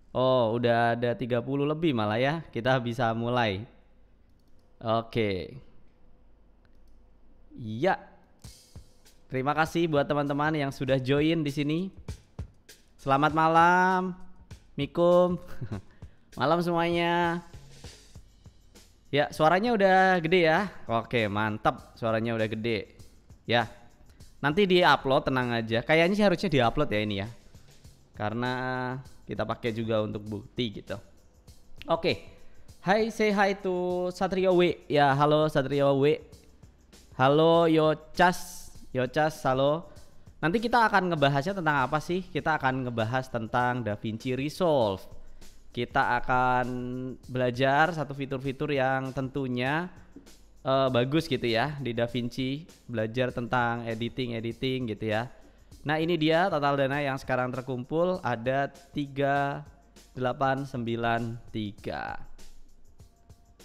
Oh, udah ada 30 lebih malah ya. Kita bisa mulai. Oke. Iya, terima kasih buat teman-teman yang sudah join di sini. Selamat malam, Mikum. Malam semuanya. Ya, suaranya udah gede ya. Oke, mantap. Suaranya udah gede. Ya, nanti di-upload, tenang aja. Kayaknya sih harusnya di-upload ya ini ya. Karena kita pakai juga untuk bukti gitu. Oke. Hai, say hi to Satrio W. Ya, halo Satrio W. Halo Yocas. Yocas, halo. Nanti kita akan ngebahasnya tentang apa sih? Kita akan ngebahas tentang DaVinci Resolve. Kita akan belajar satu fitur-fitur yang tentunya bagus gitu ya di DaVinci. Belajar tentang editing gitu ya. Nah, ini dia total dana yang sekarang terkumpul ada 3893.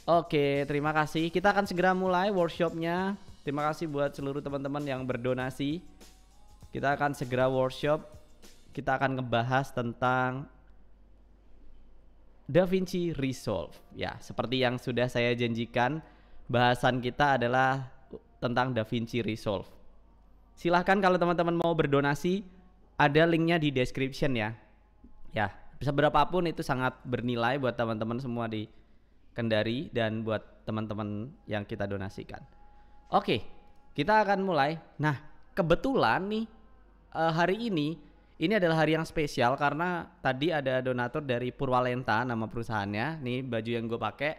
Oke, terima kasih. Kita akan segera mulai workshopnya. Terima kasih buat seluruh teman-teman yang berdonasi. Kita akan segera workshop. Kita akan ngebahas tentang DaVinci Resolve. Ya, seperti yang sudah saya janjikan, bahasan kita adalah tentang DaVinci Resolve. Silahkan kalau teman-teman mau berdonasi, ada linknya di description ya. Ya, bisa berapapun itu sangat bernilai buat teman-teman semua di Kendari dan buat teman-teman yang kita donasikan. Oke, kita akan mulai. Nah, kebetulan nih hari ini adalah hari yang spesial karena tadi ada donatur dari Purwalenta, nama perusahaannya. Nih baju yang gue pakai,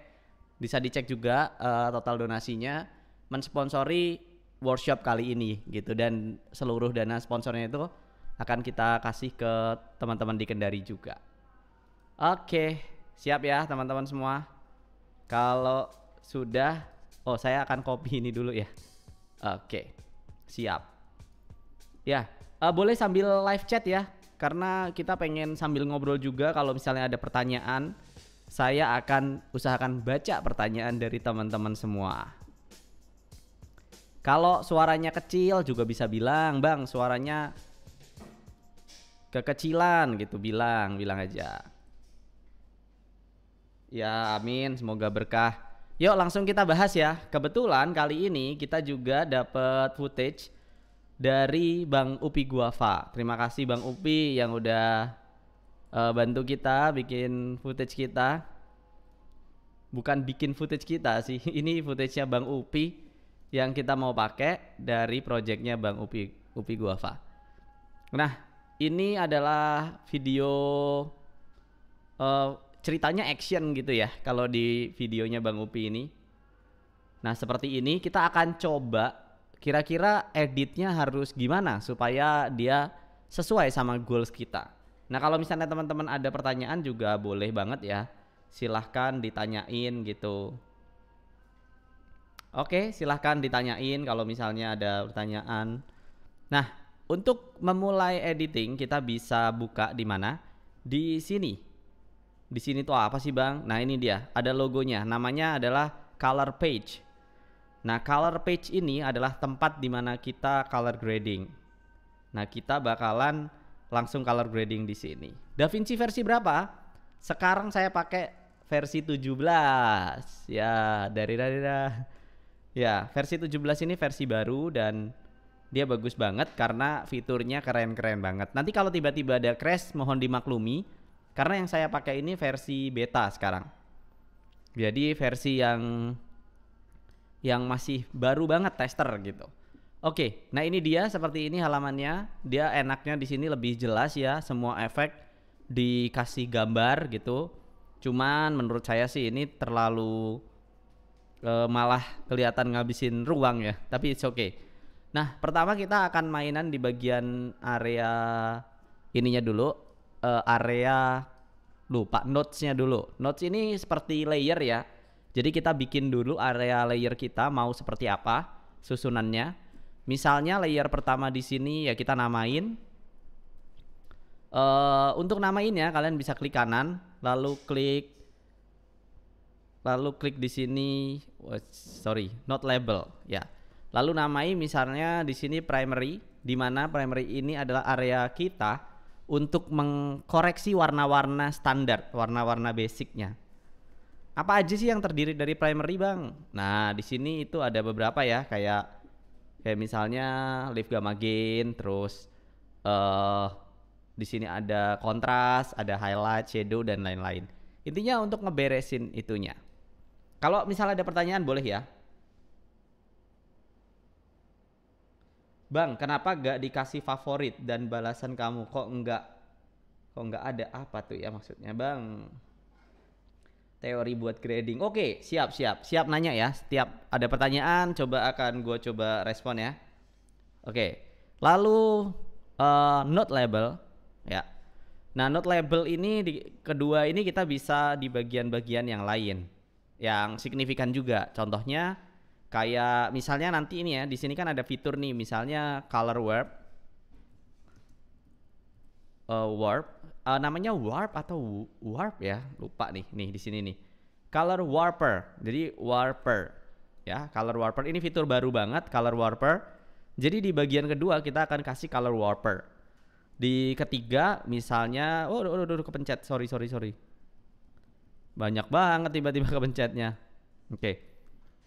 bisa dicek juga total donasinya, mensponsori workshop kali ini gitu, dan seluruh dana sponsornya itu akan kita kasih ke teman-teman di Kendari juga. Oke, siap ya teman-teman semua. Kalau sudah, saya akan copy ini dulu ya. Oke, siap. Ya, boleh sambil live chat ya, karena kita pengen sambil ngobrol juga. Kalau misalnya ada pertanyaan, saya akan usahakan baca pertanyaan dari teman-teman semua. Kalau suaranya kecil juga bisa bilang, Bang, suaranya kekecilan gitu, bilang aja. Ya, amin, semoga berkah. Yuk langsung kita bahas ya. Kebetulan kali ini kita juga dapat footage dari Bang Upi Guava. Terima kasih Bang Upi yang udah bantu kita bikin footage kita. Bukan bikin footage kita sih, ini footage-nya Bang Upi yang kita mau pakai dari projectnya Bang Upi Guava. Nah, ini adalah video ceritanya action gitu ya kalau di videonya Bang Upi ini. Nah, seperti ini kita akan coba kira-kira editnya harus gimana supaya dia sesuai sama goals kita. Nah, kalau misalnya teman-teman ada pertanyaan juga boleh banget ya, silahkan ditanyain gitu. Oke, silahkan ditanyain kalau misalnya ada pertanyaan. Nah, untuk memulai editing kita bisa buka di mana? Di sini. Di sini tuh apa sih Bang? Nah, ini dia, ada logonya, namanya adalah color page. Nah, color page ini adalah tempat dimana kita color grading. Nah, kita bakalan langsung color grading di sini. DaVinci versi berapa? Sekarang saya pakai versi 17. Ya, ya, versi 17 ini versi baru dan dia bagus banget karena fiturnya keren-keren banget. Nanti kalau tiba-tiba ada crash mohon dimaklumi. Karena yang saya pakai ini versi beta sekarang. Jadi versi yang masih baru banget tester gitu. Oke, nah ini dia seperti ini halamannya. Dia enaknya di sini lebih jelas ya, semua efek dikasih gambar gitu. Cuman menurut saya sih ini terlalu malah kelihatan ngabisin ruang ya. Tapi it's okay. Nah, pertama kita akan mainan di bagian area ininya dulu. Area lupa notesnya dulu. Notes ini seperti layer ya. Jadi kita bikin dulu area layer kita mau seperti apa susunannya. Misalnya layer pertama di sini ya kita namain. Untuk namainnya kalian bisa klik kanan, lalu klik di sini. Not label ya. Lalu namai misalnya di sini primary, di mana primary ini adalah area kita untuk mengkoreksi warna-warna standar, warna-warna basicnya. Apa aja sih yang terdiri dari primary bang? Nah di sini itu ada beberapa ya, kayak misalnya lift gamma gain, terus eh di sini ada kontras, ada highlight, shadow dan lain-lain. Intinya untuk ngeberesin itunya. Kalau misalnya ada pertanyaan boleh ya. Bang, kenapa gak dikasih favorit dan balasan kamu? Kok nggak ada apa tuh ya maksudnya bang? Teori buat grading. Oke, siap nanya ya. Setiap ada pertanyaan, gue coba respon ya. Oke, lalu note label ya. Nah, note label ini kedua ini kita bisa di bagian-bagian yang lain, yang signifikan juga. Contohnya kayak misalnya nanti ini ya, di sini kan ada fitur nih, misalnya color warp, namanya warp atau warp ya, lupa nih di sini nih, color warper. Jadi warper ya, color warper ini fitur baru banget, color warper. Jadi di bagian kedua kita akan kasih color warper. Di ketiga misalnya, kepencet, sorry, banyak banget tiba-tiba kepencetnya. Oke,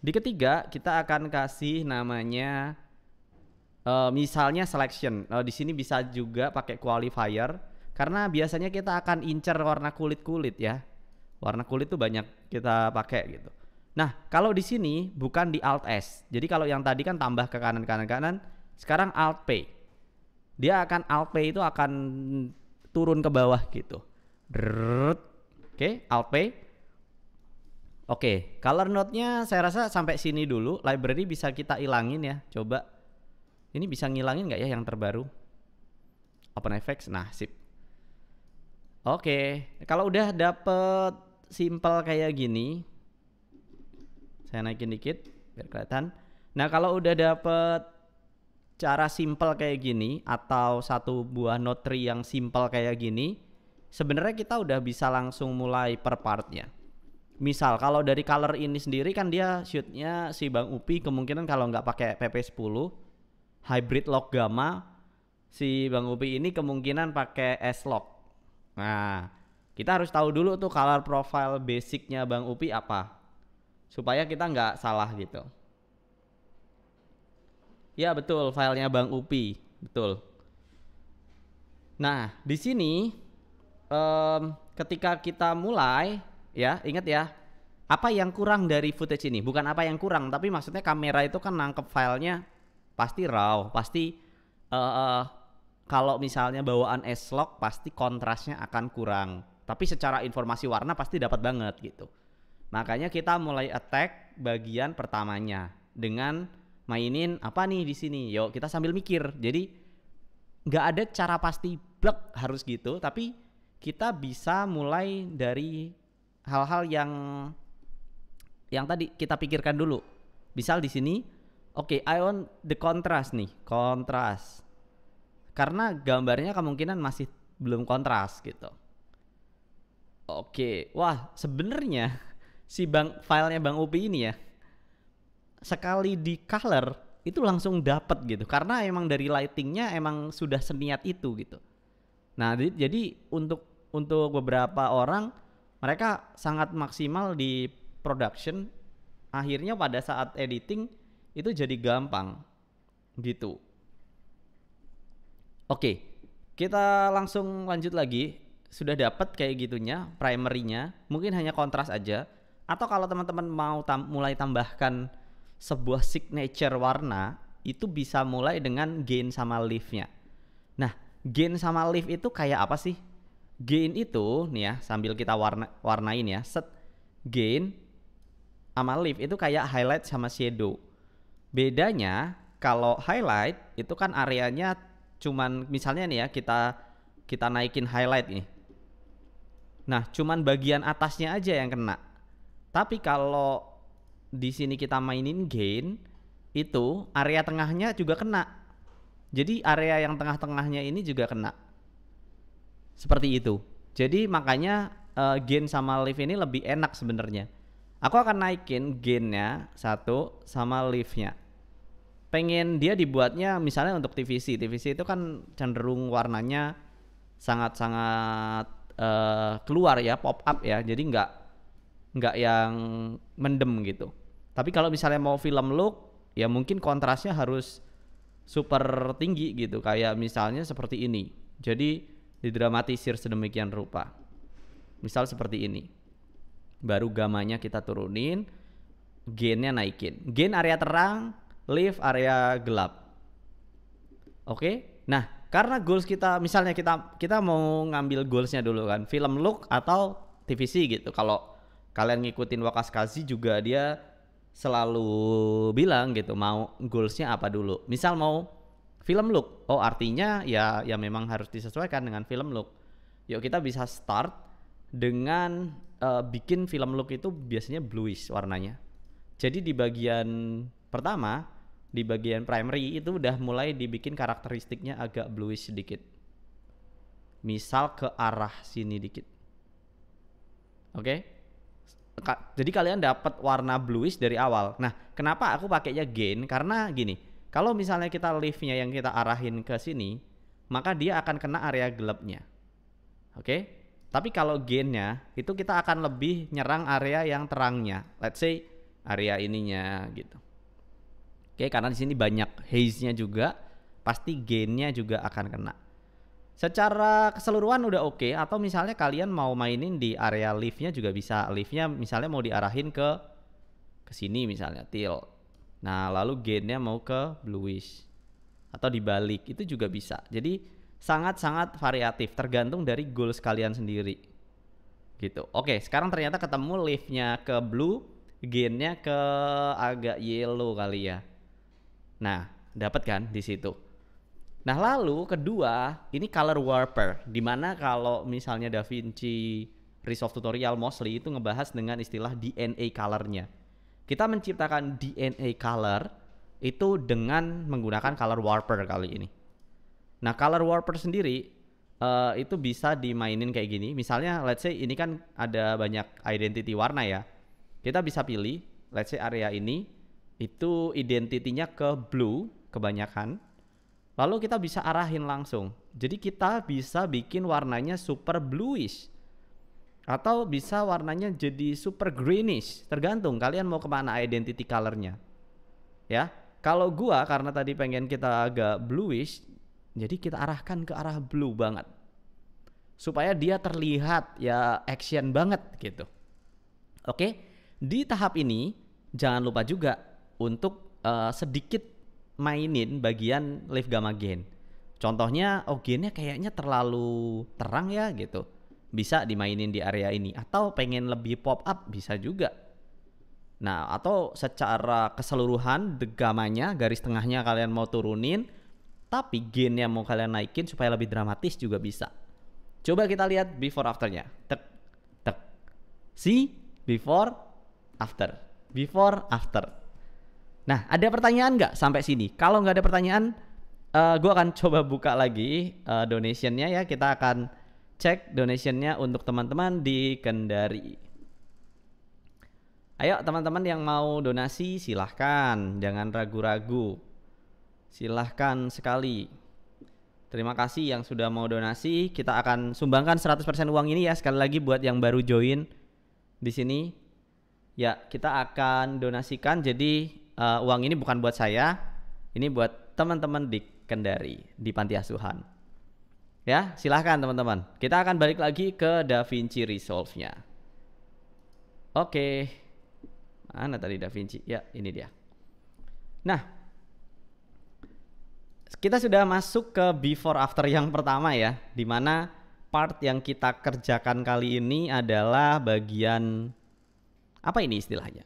di ketiga kita akan kasih namanya misalnya selection. Di sini bisa juga pakai qualifier karena biasanya kita akan incer warna kulit ya. Warna kulit tuh banyak kita pakai gitu. Nah, kalau di sini bukan di Alt S. Jadi kalau yang tadi kan tambah ke kanan, sekarang Alt P. Dia akan Alt P itu akan turun ke bawah gitu. Oke, Alt P. Oke, color node-nya saya rasa sampai sini dulu. Library bisa kita ilangin ya. Coba. Ini bisa ngilangin nggak ya yang terbaru? OpenFX. Nah, sip. Oke, kalau udah dapet simple kayak gini, saya naikin dikit biar kelihatan. Nah, kalau udah dapet cara simple kayak gini atau satu buah node tree yang simple kayak gini, sebenarnya kita udah bisa langsung mulai per partnya. Misal kalau dari color ini sendiri kan dia shootnya si Bang Upi kemungkinan kalau nggak pakai PP10 hybrid lock gamma, si Bang Upi ini kemungkinan pakai S-lock. Nah, kita harus tahu dulu tuh color profile basicnya Bang Upi apa, supaya kita nggak salah gitu. Ya betul, filenya Bang Upi, betul. Nah, di sini ketika kita mulai, ya ingat ya, apa yang kurang dari footage ini? Bukan apa yang kurang, tapi maksudnya kamera itu kan nangkep filenya pasti raw, pasti kalau misalnya bawaan S-Log pasti kontrasnya akan kurang. Tapi secara informasi warna pasti dapat banget gitu. Makanya kita mulai attack bagian pertamanya dengan mainin apa nih di sini. Yuk kita sambil mikir. Jadi nggak ada cara pasti blek harus gitu, tapi kita bisa mulai dari hal-hal yang tadi kita pikirkan dulu. Misal di sini, oke, I want the contrast nih, kontras. Karena gambarnya kemungkinan masih belum kontras gitu. Oke, wah sebenarnya si filenya Bang Upi ini ya, sekali di color itu langsung dapet gitu, karena emang dari lightingnya emang sudah seniat itu gitu. Nah jadi untuk beberapa orang mereka sangat maksimal di production, akhirnya pada saat editing itu jadi gampang gitu. Oke, kita langsung lanjut lagi. Sudah dapat kayak gitunya primernya, mungkin hanya kontras aja, atau kalau teman-teman mau mulai tambahkan sebuah signature warna, itu bisa mulai dengan gain sama leaf-nya. Nah, gain sama leaf itu kayak apa sih? Gain itu nih ya, sambil kita warnain ya, set. Gain sama leaf itu kayak highlight sama shadow. Bedanya kalau highlight itu kan areanya cuman misalnya nih ya, kita naikin highlight nih. Nah, cuman bagian atasnya aja yang kena. Tapi kalau di sini kita mainin gain, itu area tengahnya juga kena. Jadi area yang tengah-tengahnya ini juga kena. Seperti itu. Jadi makanya gain sama leaf ini lebih enak sebenarnya. Aku akan naikin gainnya 1 sama leafnya. Pengen dia dibuatnya misalnya untuk TVC. TVC itu kan cenderung warnanya sangat-sangat keluar ya, pop up ya. Jadi nggak yang mendem gitu. Tapi kalau misalnya mau film look, ya mungkin kontrasnya harus super tinggi gitu, kayak misalnya seperti ini. Jadi didramatisir sedemikian rupa. Misal seperti ini. Baru gamanya kita turunin, gainnya naikin. Gain area terang, lift area gelap. Oke? Nah, karena goals kita, misalnya kita mau ngambil goalsnya dulu kan, film look atau TVC gitu. Kalau kalian ngikutin Wakas Kazi juga dia selalu bilang gitu, mau goalsnya apa dulu. Misal mau film look, oh artinya ya memang harus disesuaikan dengan film look. Yuk kita bisa start dengan bikin film look itu biasanya bluish warnanya. Jadi di bagian pertama, di bagian primary itu udah mulai dibikin karakteristiknya agak bluish sedikit. Misal ke arah sini dikit. Oke? Jadi kalian dapat warna bluish dari awal. Nah, kenapa aku pakainya gain? Karena gini, kalau misalnya kita liftnya yang kita arahin ke sini, maka dia akan kena area gelapnya. Oke? Tapi kalau gainnya itu kita akan lebih nyerang area yang terangnya. Let's say area ininya gitu. Oke, karena di sini banyak haze-nya juga, pasti gain-nya juga akan kena. Secara keseluruhan udah oke, atau misalnya kalian mau mainin di area lift-nya juga bisa. Lift-nya misalnya mau diarahin ke sini misalnya, tilt. Nah, lalu gain-nya mau ke bluish atau dibalik, itu juga bisa. Jadi sangat-sangat variatif, tergantung dari goals kalian sendiri. Gitu. Oke, sekarang ternyata ketemu lift-nya ke blue, gain-nya ke agak yellow kali ya. Nah, dapat kan di situ. Nah, lalu kedua, ini color warper, dimana kalau misalnya DaVinci Resolve Tutorial mostly itu ngebahas dengan istilah DNA color-nya. Kita menciptakan DNA color itu dengan menggunakan color warper kali ini. Nah, color warper sendiri itu bisa dimainin kayak gini. Misalnya, let's say ini kan ada banyak identity warna ya. Kita bisa pilih, let's say area ini itu identitinya ke blue kebanyakan, lalu kita bisa arahin langsung. Jadi kita bisa bikin warnanya super bluish atau bisa warnanya jadi super greenish, tergantung kalian mau kemana identity colornya ya. Kalau gua karena tadi pengen kita agak bluish, jadi kita arahkan ke arah blue banget supaya dia terlihat ya action banget gitu. Oke, di tahap ini jangan lupa juga untuk sedikit mainin bagian lift gamma gain. Contohnya, gainnya kayaknya terlalu terang ya gitu. Bisa dimainin di area ini. Atau pengen lebih pop up, bisa juga. Nah, atau secara keseluruhan gamanya, garis tengahnya kalian mau turunin, tapi gainnya mau kalian naikin supaya lebih dramatis juga bisa. Coba kita lihat before afternya. Tek, tek. See, before, after. Before, after. Nah, ada pertanyaan nggak sampai sini? Kalau nggak ada pertanyaan, gue akan coba buka lagi donationnya ya. Kita akan cek donationnya untuk teman-teman di Kendari. Ayo teman-teman yang mau donasi silahkan, jangan ragu-ragu. Silahkan sekali. Terima kasih yang sudah mau donasi. Kita akan sumbangkan 100% uang ini ya. Sekali lagi buat yang baru join di sini. Ya, kita akan donasikan. Jadi uang ini bukan buat saya, ini buat teman-teman di Kendari, di Panti Asuhan. Ya, silahkan teman-teman. Kita akan balik lagi ke DaVinci Resolve-nya. Oke. Mana tadi DaVinci? Ya, ini dia. Nah, kita sudah masuk ke before after yang pertama ya, dimana part yang kita kerjakan kali ini adalah bagian, apa ini istilahnya?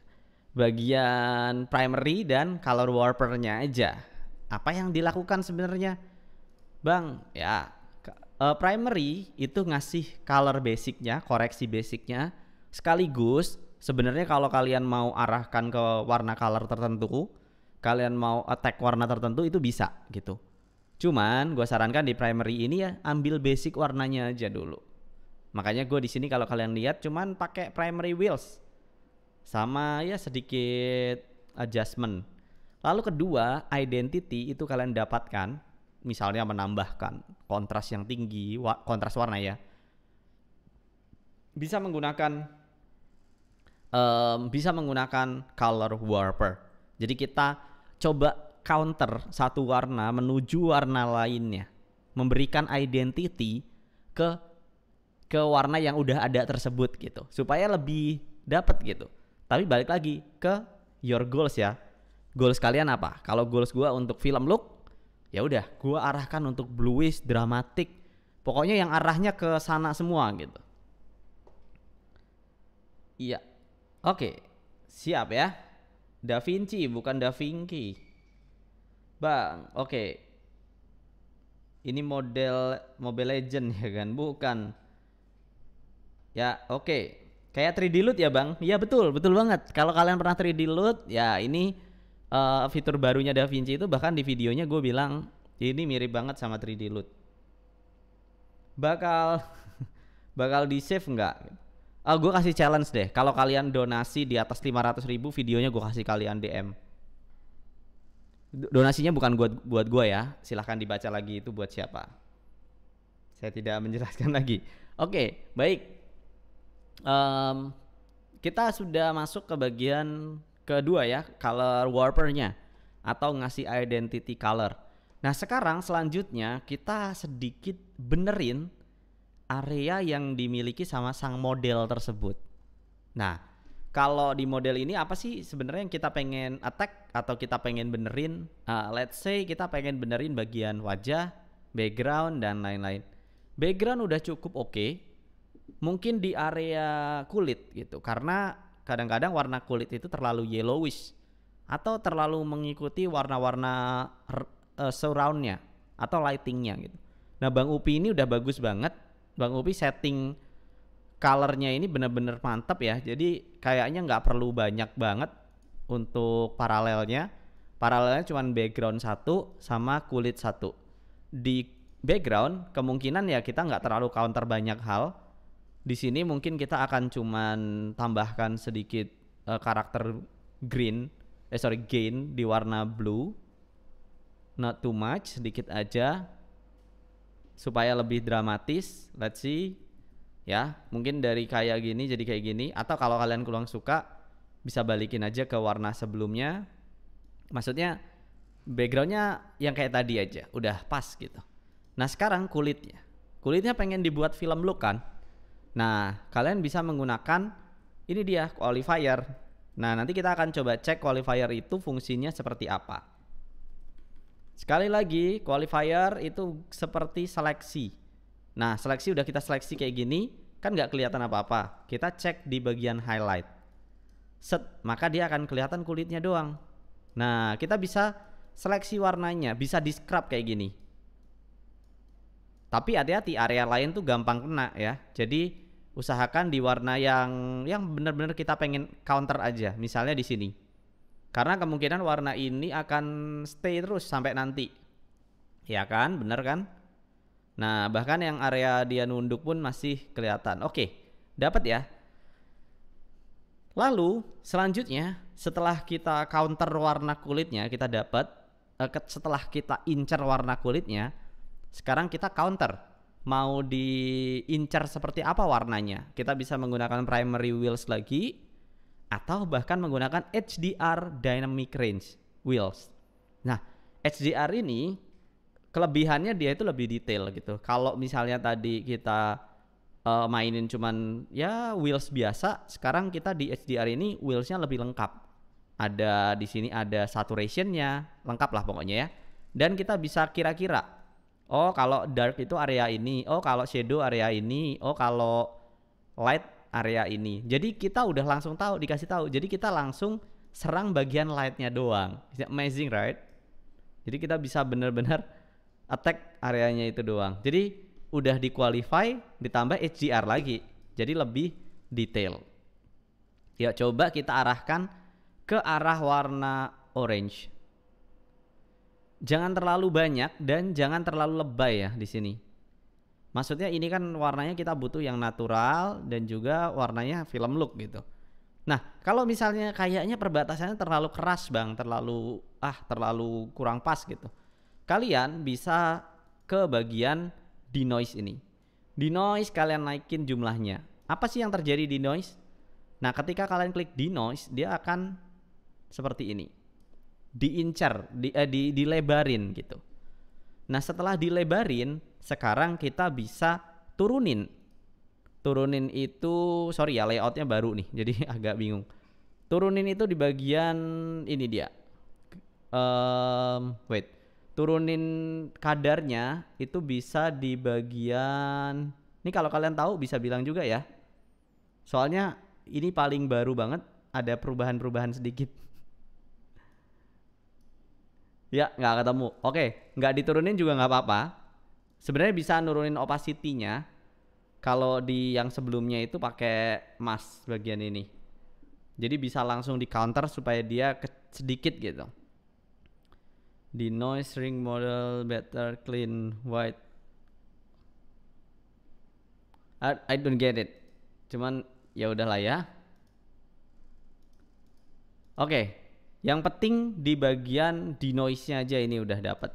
Bagian primary dan color warper-nya aja. Apa yang dilakukan sebenarnya, Bang? Ya, primary itu ngasih color basicnya, koreksi basicnya, sekaligus sebenarnya kalau kalian mau arahkan ke warna color tertentu, kalian mau attack warna tertentu itu bisa gitu. Cuman gue sarankan di primary ini ya ambil basic warnanya aja dulu. Makanya gue di sini kalau kalian lihat cuman pakai primary wheels. Sama ya sedikit adjustment. Lalu kedua, identity itu kalian dapatkan misalnya menambahkan kontras yang tinggi, kontras warna ya, bisa menggunakan color warper. Jadi kita coba counter satu warna menuju warna lainnya, memberikan identity ke warna yang udah ada tersebut gitu, supaya lebih dapat gitu. Tapi balik lagi ke your goals ya. Goals kalian apa? Kalau goals gua untuk film look, ya udah gua arahkan untuk bluish, dramatik. Pokoknya yang arahnya ke sana semua gitu. Iya. Oke. Siap ya. Da Vinci bukan Da Vinci. Bang, oke. Ini model Mobile Legend ya kan? Bukan. Ya, oke. Kayak 3D Loot ya bang? Iya betul banget. Kalau kalian pernah 3D Loot, ya ini fitur barunya Da Vinci itu, bahkan di videonya gue bilang ini mirip banget sama 3D Loot. Bakal di save nggak? Gue kasih challenge deh. Kalau kalian donasi di atas 500.000, videonya gue kasih kalian DM. Donasinya bukan buat gue ya. Silahkan dibaca lagi itu buat siapa. Saya tidak menjelaskan lagi. Oke, baik. Kita sudah masuk ke bagian kedua ya, color warpernya atau ngasih identity color. Nah sekarang selanjutnya kita sedikit benerin area yang dimiliki sama sang model tersebut. Nah kalau di model ini apa sih sebenarnya yang kita pengen attack atau kita pengen benerin? Let's say kita pengen benerin bagian wajah, background dan lain-lain. Background udah cukup oke. Mungkin di area kulit gitu, karena kadang-kadang warna kulit itu terlalu yellowish atau terlalu mengikuti warna-warna surroundnya atau lightingnya gitu. Nah Bang Upi ini udah bagus banget. Bang Upi setting colornya ini bener-bener mantap ya. Jadi kayaknya nggak perlu banyak banget untuk paralelnya. Paralelnya cuma background satu sama kulit satu. Di background kemungkinan ya kita nggak terlalu counter banyak hal. Di sini mungkin kita akan cuman tambahkan sedikit karakter gain di warna blue, not too much, sedikit aja supaya lebih dramatis. Let's see ya, mungkin dari kayak gini jadi kayak gini, atau kalau kalian kurang suka bisa balikin aja ke warna sebelumnya. Maksudnya backgroundnya yang kayak tadi aja, udah pas gitu. Nah sekarang kulitnya pengen dibuat film look kan. Nah kalian bisa menggunakan ini dia qualifier. Nah nanti kita akan coba cek qualifier itu fungsinya seperti apa. Sekali lagi qualifier itu seperti seleksi. Nah seleksi udah kita seleksi kayak gini, kan nggak kelihatan apa-apa. Kita cek di bagian highlight. Set, maka dia akan kelihatan kulitnya doang. Nah kita bisa seleksi warnanya, bisa di scrub kayak gini. Tapi hati-hati, area lain tuh gampang kena ya. Jadi usahakan di warna yang benar-benar kita pengen counter aja. Misalnya di sini. Karena kemungkinan warna ini akan stay terus sampai nanti. Ya kan? Bener kan? Nah, bahkan yang area dia nunduk pun masih kelihatan. Oke, dapat ya. Lalu selanjutnya setelah kita counter warna kulitnya, kita dapat setelah kita incer warna kulitnya, sekarang kita counter. Mau diincar seperti apa warnanya, kita bisa menggunakan primary wheels lagi atau bahkan menggunakan HDR dynamic range wheels. Nah HDR ini kelebihannya dia itu lebih detail gitu. Kalau misalnya tadi kita mainin cuman ya wheels biasa, sekarang kita di HDR ini wheelsnya lebih lengkap. Ada di sini ada saturationnya, lengkap lah pokoknya ya. Dan kita bisa kira-kira, oh kalau dark itu area ini, oh kalau shadow area ini, oh kalau light area ini. Jadi kita udah langsung tahu, dikasih tahu. Jadi kita langsung serang bagian lightnya doang. Amazing right? Jadi kita bisa bener-bener attack areanya itu doang. Jadi udah di qualify ditambah HDR lagi. Jadi lebih detail. Ya coba kita arahkan ke arah warna orange. Jangan terlalu banyak dan jangan terlalu lebay ya di sini. Maksudnya ini kan warnanya kita butuh yang natural dan juga warnanya film look gitu. Nah, kalau misalnya kayaknya perbatasannya terlalu keras, Bang, terlalu kurang pas gitu. kalian bisa ke bagian denoise ini. Denoise kalian naikin jumlahnya. Apa sih yang terjadi di noise? Nah, ketika kalian klik denoise, dia akan seperti ini. Diincar, dilebarin gitu. Nah, setelah dilebarin, sekarang kita bisa turunin. Turunin itu, sorry ya, layoutnya baru nih, jadi agak bingung. Turunin itu di bagian ini dia. Turunin kadarnya itu bisa di bagian. Ini kalau kalian tahu bisa bilang juga ya. Soalnya ini paling baru banget, ada perubahan-perubahan sedikit. Ya, nggak ketemu. Oke, nggak diturunin juga nggak apa-apa. Sebenarnya bisa nurunin opacity-nya. Kalau di yang sebelumnya itu pakai mask bagian ini. Jadi bisa langsung di counter supaya dia sedikit gitu. Di noise ring model better clean white. I don't get it. Cuman ya udahlah ya. Oke. Yang penting di bagian denoise-nya aja ini udah dapet.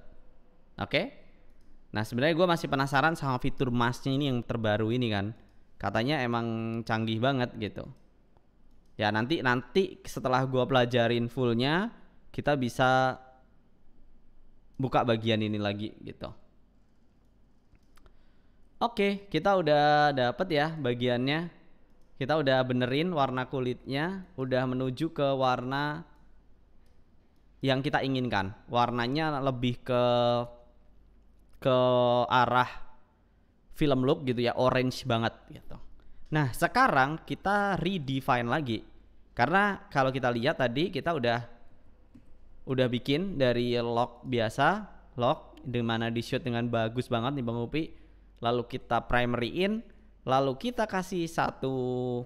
Oke. Nah, sebenarnya gue masih penasaran sama fitur mask-nya ini yang terbaru ini kan. Katanya emang canggih banget gitu. Ya nanti setelah gue pelajarin fullnya, kita bisa buka bagian ini lagi gitu. Oke, kita udah dapet ya bagiannya. Kita udah benerin warna kulitnya, udah menuju ke warna yang kita inginkan. Warnanya lebih ke arah film look gitu ya, orange banget gitu. Nah, sekarang kita redefine lagi. Karena kalau kita lihat tadi kita udah bikin dari lock biasa, lock dimana di shoot dengan bagus banget nih Bang Upi. Lalu kita primary in, lalu kita kasih satu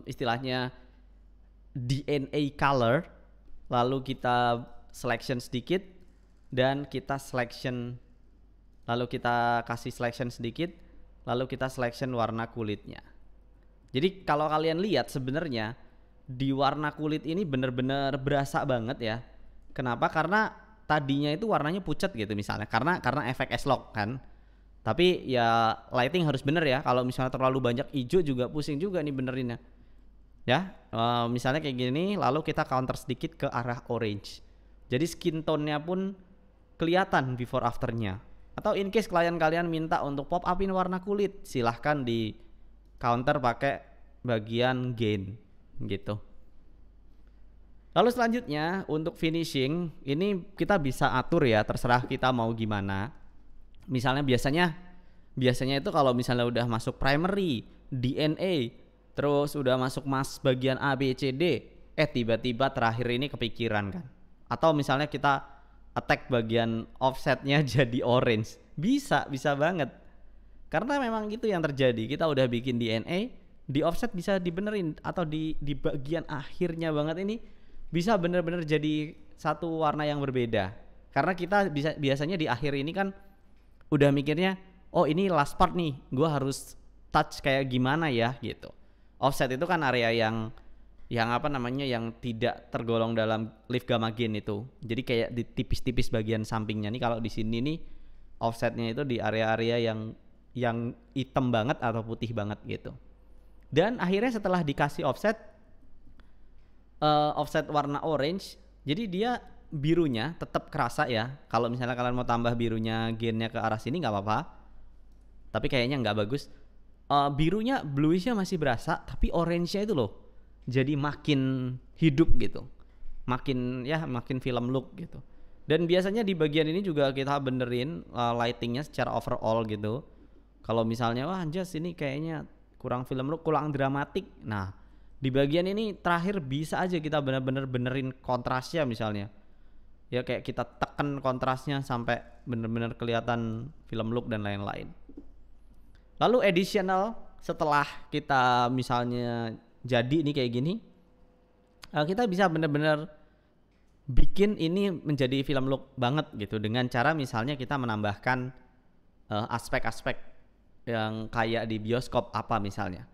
istilahnya DNA color, lalu kita selection sedikit dan kita lalu kita kasih selection sedikit, lalu kita selection warna kulitnya. Jadi kalau kalian lihat sebenarnya di warna kulit ini bener-bener berasa banget ya. Kenapa? Karena tadinya itu warnanya pucat gitu misalnya, karena efek S-Lock kan. Tapi ya lighting harus bener ya. Kalau misalnya terlalu banyak hijau juga pusing juga nih benerinnya. Ya, misalnya kayak gini, lalu kita counter sedikit ke arah orange. Jadi skin tone-nya pun kelihatan before afternya. Atau in case kalian minta untuk pop upin warna kulit, silahkan di counter pakai bagian gain gitu. Lalu selanjutnya untuk finishing ini kita bisa atur ya, terserah kita mau gimana. Misalnya biasanya itu kalau misalnya udah masuk primary, DNA, terus udah masuk mask bagian A, B, C, D, tiba-tiba terakhir ini kepikiran kan. Atau misalnya kita attack bagian offsetnya jadi orange. Bisa banget. Karena memang itu yang terjadi. Kita udah bikin DNA, di offset bisa dibenerin. Atau di bagian akhirnya banget ini bisa bener-bener jadi satu warna yang berbeda. Karena kita biasanya di akhir ini kan udah mikirnya, oh ini last part nih, gue harus touch kayak gimana ya gitu. Offset itu kan area yang apa namanya, yang tidak tergolong dalam lift gamma gain itu. Jadi kayak di tipis-tipis bagian sampingnya nih. Kalau di sini nih offsetnya itu di area-area yang hitam banget atau putih banget gitu. Dan akhirnya setelah dikasih offset warna orange, jadi dia birunya tetap kerasa ya. Kalau misalnya kalian mau tambah birunya gainnya ke arah sini nggak apa-apa, tapi kayaknya nggak bagus. Birunya bluishnya masih berasa, tapi orange-nya itu loh jadi makin hidup gitu, makin film look gitu. Dan biasanya di bagian ini juga kita benerin lightingnya secara overall gitu. Kalau misalnya wah anjas ini kayaknya kurang film look, kurang dramatik, nah di bagian ini terakhir bisa aja kita bener-bener benerin kontrasnya misalnya. Ya kayak kita tekan kontrasnya sampai bener-bener kelihatan film look dan lain-lain. Lalu additional setelah kita misalnya jadi ini kayak gini, kita bisa bener-bener bikin ini menjadi film look banget gitu dengan cara misalnya kita menambahkan aspek-aspek yang kayak di bioskop apa misalnya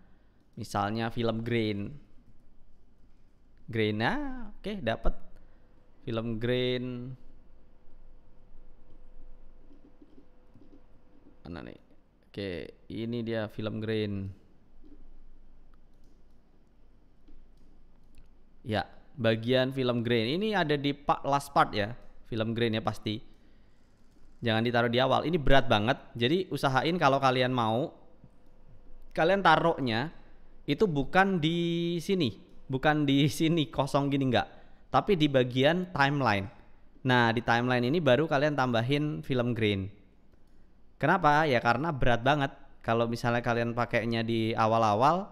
film grain, oke, dapat film grain Mana nih? Oke, ini dia film grain. Ya, bagian film grain ini ada di last part ya, film grain ya pasti. Jangan ditaruh di awal. Ini berat banget. Jadi usahain kalau kalian mau, kalian taruhnya itu bukan di sini, bukan di sini kosong gini enggak, tapi di bagian timeline. Nah, di timeline ini baru kalian tambahin film grain. Kenapa? Ya karena berat banget. Kalau misalnya kalian pakainya di awal-awal,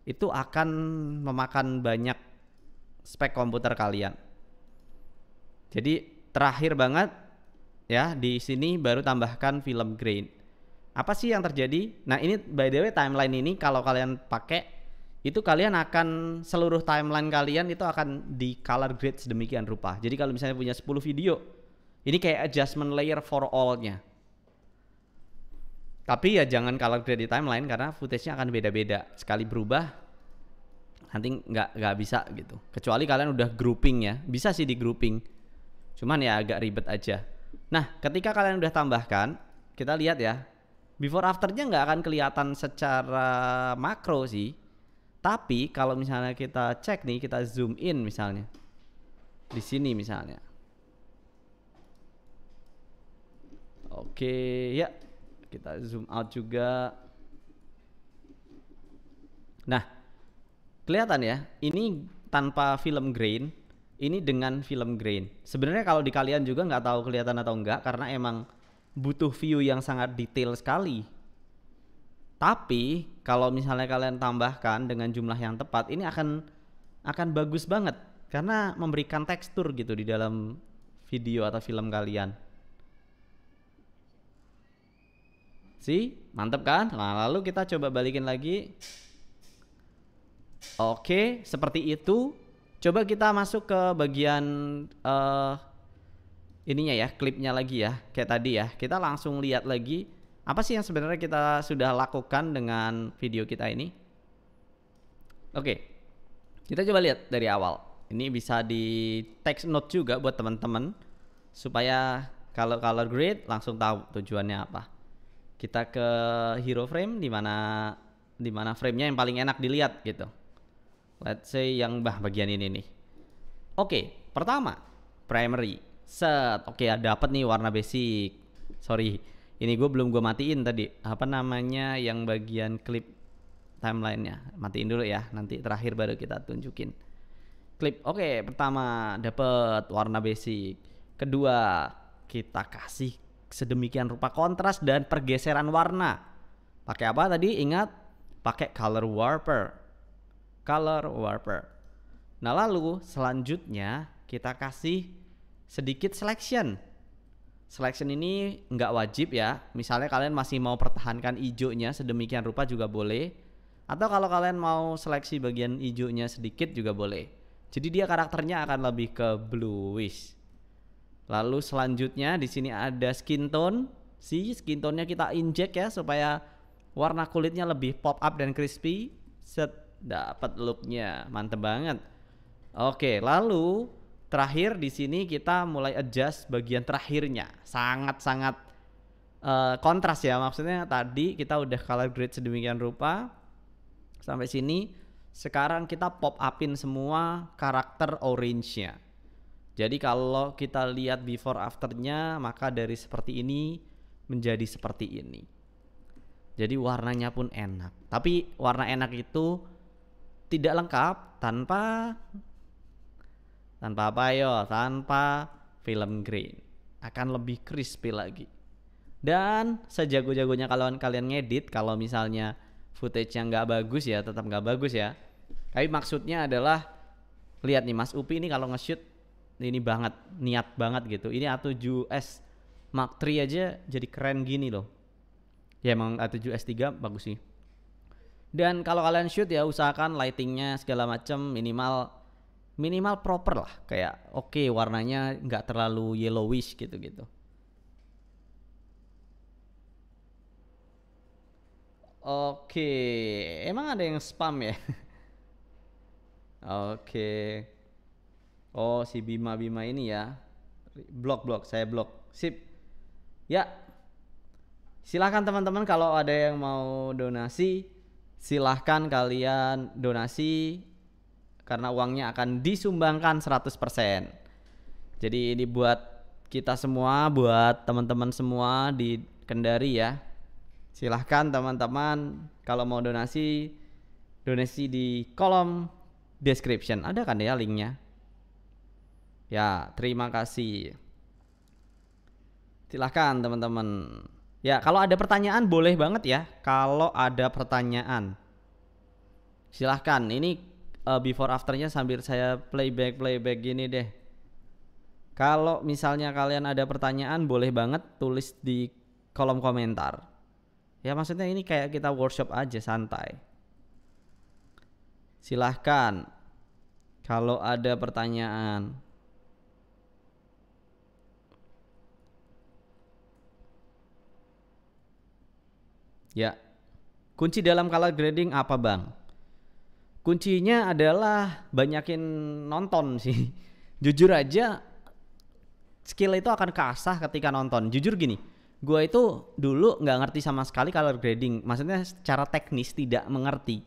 itu akan memakan banyak spek komputer kalian. Jadi terakhir banget ya, di sini baru tambahkan film grain. Apa sih yang terjadi? Nah, ini by the way timeline ini kalau kalian pakai itu kalian akan seluruh timeline kalian itu akan di color grade sedemikian rupa. Jadi kalau misalnya punya 10 video, ini kayak adjustment layer for all-nya. Tapi ya jangan color grade di timeline karena footage-nya akan beda-beda. Sekali berubah nanti nggak bisa gitu. Kecuali kalian udah grouping ya. Bisa sih di grouping. Cuman ya agak ribet aja. Nah, ketika kalian udah tambahkan, kita lihat ya. Before afternya nggak akan kelihatan secara makro sih. Tapi kalau misalnya kita cek nih, kita zoom in misalnya. Di sini misalnya. Oke, ya. Kita zoom out juga. Nah, kelihatan ya, ini tanpa film grain, ini dengan film grain. Sebenarnya kalau di kalian juga nggak tahu kelihatan atau enggak, karena emang butuh view yang sangat detail sekali. Tapi kalau misalnya kalian tambahkan dengan jumlah yang tepat, ini akan bagus banget karena memberikan tekstur gitu di dalam video atau film kalian. Mantep kan? Nah, lalu kita coba balikin lagi. Oke, seperti itu. Coba kita masuk ke bagian ininya ya, klipnya lagi ya, kayak tadi ya. Kita langsung lihat lagi apa sih yang sebenarnya kita sudah lakukan dengan video kita ini. Oke, kita coba lihat dari awal. Ini bisa di text note juga buat teman-teman supaya kalau color grade langsung tahu tujuannya apa. Kita ke hero frame di mana frame-nya yang paling enak dilihat gitu. Let's say yang bagian ini nih. Oke, pertama primary. Set. Oke, dapat nih warna basic. Sorry, ini belum gue matiin tadi. Apa namanya yang bagian klip timelinenya? Matiin dulu ya. Nanti terakhir baru kita tunjukin. Klip. Oke, pertama dapat warna basic. Kedua, kita kasih sedemikian rupa kontras dan pergeseran warna. Pakai apa tadi? Ingat, pakai color warper. Nah, lalu selanjutnya kita kasih sedikit selection. Selection ini nggak wajib ya. Misalnya kalian masih mau pertahankan hijaunya sedemikian rupa juga boleh. Atau kalau kalian mau seleksi bagian hijaunya sedikit juga boleh. Jadi dia karakternya akan lebih ke bluish. Lalu selanjutnya di sini ada skin tone. Skin tone-nya kita inject ya supaya warna kulitnya lebih pop up dan crispy. Set, dapat looknya, mantep banget. Oke, lalu terakhir di sini kita mulai adjust bagian terakhirnya. Sangat-sangat kontras ya. Maksudnya tadi kita udah color grade sedemikian rupa. Sampai sini sekarang kita pop upin semua karakter orange-nya. Jadi kalau kita lihat before afternya, maka dari seperti ini menjadi seperti ini. Jadi warnanya pun enak. Tapi warna enak itu tidak lengkap tanpa apa yo? Tanpa film grain. Akan lebih crispy lagi. Dan sejago-jagonya kalau kalian ngedit, kalau misalnya footage yang nggak bagus ya, tetap nggak bagus ya. Tapi maksudnya adalah lihat nih Mas Upi ini kalau nge-shoot ini banget, niat banget gitu. Ini A7S Mark III aja jadi keren gini loh. Ya emang A7S3 bagus sih. Dan kalau kalian shoot ya usahakan lightingnya segala macam minimal proper lah. Kayak oke, warnanya nggak terlalu yellowish gitu-gitu. Oke, emang ada yang spam ya? Oke. Oh, si Bima ini ya. Blok, saya blok. Sip. Ya. Silahkan teman-teman kalau ada yang mau donasi, silahkan kalian donasi karena uangnya akan disumbangkan 100%. Jadi ini buat kita semua, buat teman-teman semua di Kendari ya. Silahkan teman-teman kalau mau donasi, donasi di kolom description. Ada kan ya linknya? Ya, terima kasih. Silahkan teman-teman. Ya, kalau ada pertanyaan boleh banget ya. Kalau ada pertanyaan, silahkan. Ini before afternya sambil saya playback gini deh. Kalau misalnya kalian ada pertanyaan boleh banget tulis di kolom komentar. Ya maksudnya ini kayak kita workshop aja santai. Silahkan kalau ada pertanyaan. Ya, kunci dalam color grading apa bang? Kuncinya adalah banyakin nonton sih. Jujur aja skill itu akan kasah ketika nonton. Jujur gini, gue itu dulu nggak ngerti sama sekali color grading. Maksudnya secara teknis tidak mengerti.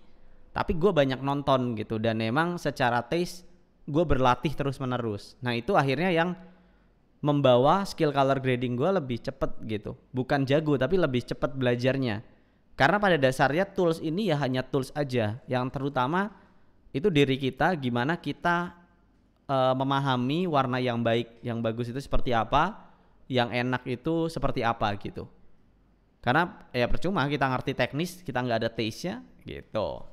Tapi gue banyak nonton gitu. Dan memang secara taste gue berlatih terus menerus. Nah itu akhirnya yang membawa skill color grading gue lebih cepet gitu. Bukan jago tapi lebih cepet belajarnya. Karena pada dasarnya tools ini ya hanya tools aja. Yang terutama itu diri kita, gimana kita memahami warna yang baik, yang bagus itu seperti apa, yang enak itu seperti apa gitu. Karena ya percuma kita ngerti teknis, kita nggak ada taste-nya gitu.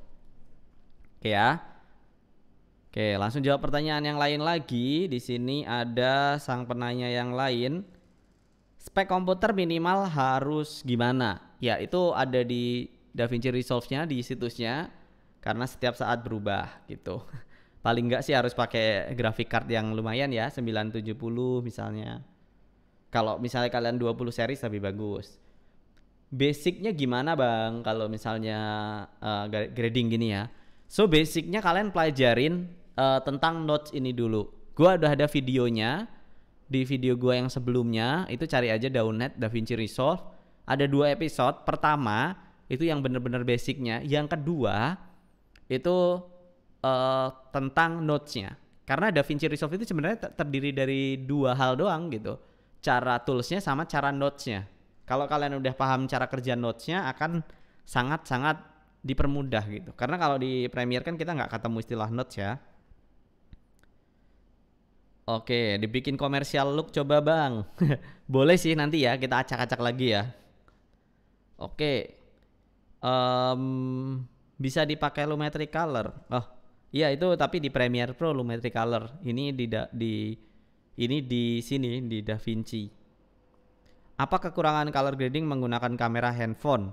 Oke ya. Oke, langsung jawab pertanyaan yang lain lagi. Di sini ada sang penanya yang lain. Spek komputer minimal harus gimana? Ya, itu ada di DaVinci Resolve-nya di situsnya karena setiap saat berubah gitu. Paling enggak sih harus pakai graphic card yang lumayan ya, 970 misalnya. Kalau misalnya kalian 20 series lebih bagus. Basicnya gimana bang kalau misalnya grading gini ya? So basicnya kalian pelajarin tentang notes ini dulu. Gua udah ada videonya di video gua yang sebelumnya, itu cari aja Downnet DaVinci Resolve. Ada 2 episode. Pertama itu yang bener-bener basicnya. Yang kedua itu tentang notesnya. Karena DaVinci Resolve itu sebenarnya terdiri dari 2 hal doang gitu. Cara toolsnya sama cara notesnya. Kalau kalian udah paham cara kerja notesnya akan sangat-sangat dipermudah gitu. Karena kalau di Premiere kan kita nggak ketemu istilah notes ya. Oke, dibikin komersial look coba bang. Boleh sih nanti ya kita acak-acak lagi ya. Oke, bisa dipakai Lumetri Color. Oh iya itu tapi di Premiere Pro Lumetri Color. Ini di sini di DaVinci. Apa kekurangan color grading menggunakan kamera handphone?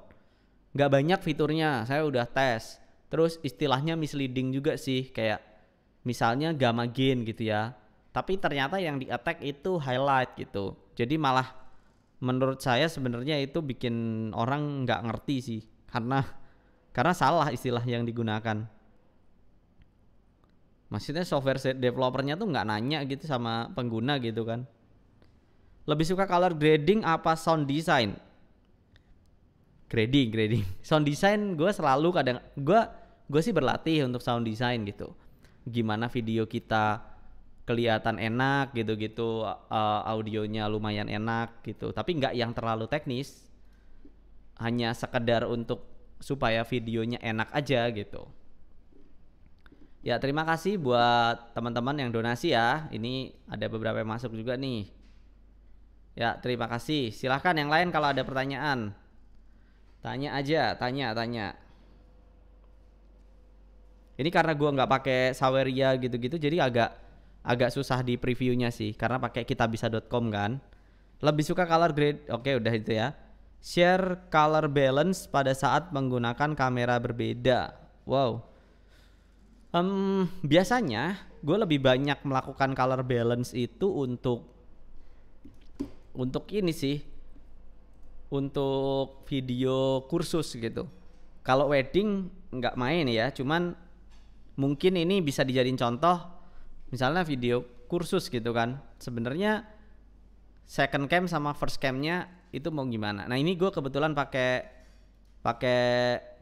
Nggak banyak fiturnya, saya udah tes. Terus istilahnya misleading juga sih, kayak misalnya gamma gain gitu ya. Tapi ternyata yang di attack itu highlight gitu. Jadi malah menurut saya sebenarnya itu bikin orang nggak ngerti sih, karena salah istilah yang digunakan. Maksudnya software developernya tuh nggak nanya gitu sama pengguna gitu kan. Lebih suka color grading apa sound design? Grading. Sound design gue selalu gue sih berlatih untuk sound design gitu. Gimana video kita kelihatan enak gitu-gitu, audionya lumayan enak gitu. Tapi nggak yang terlalu teknis. Hanya sekedar untuk supaya videonya enak aja gitu. Ya terima kasih buat teman-teman yang donasi ya. Ini ada beberapa yang masuk juga nih. Ya terima kasih. Silahkan yang lain kalau ada pertanyaan. Tanya aja, tanya. Ini karena gua nggak pakai Saweria gitu-gitu, jadi agak susah di previewnya sih, karena pakai kitabisa.com kan. Lebih suka color grade, oke udah itu ya. Share color balance pada saat menggunakan kamera berbeda. Wow. Biasanya gue lebih banyak melakukan color balance itu untuk ini sih, untuk video kursus gitu. Kalau wedding nggak main ya, cuman mungkin ini bisa dijadiin contoh. Misalnya video kursus gitu kan, sebenarnya second cam sama first camnya itu mau gimana. Nah ini gue kebetulan pakai pakai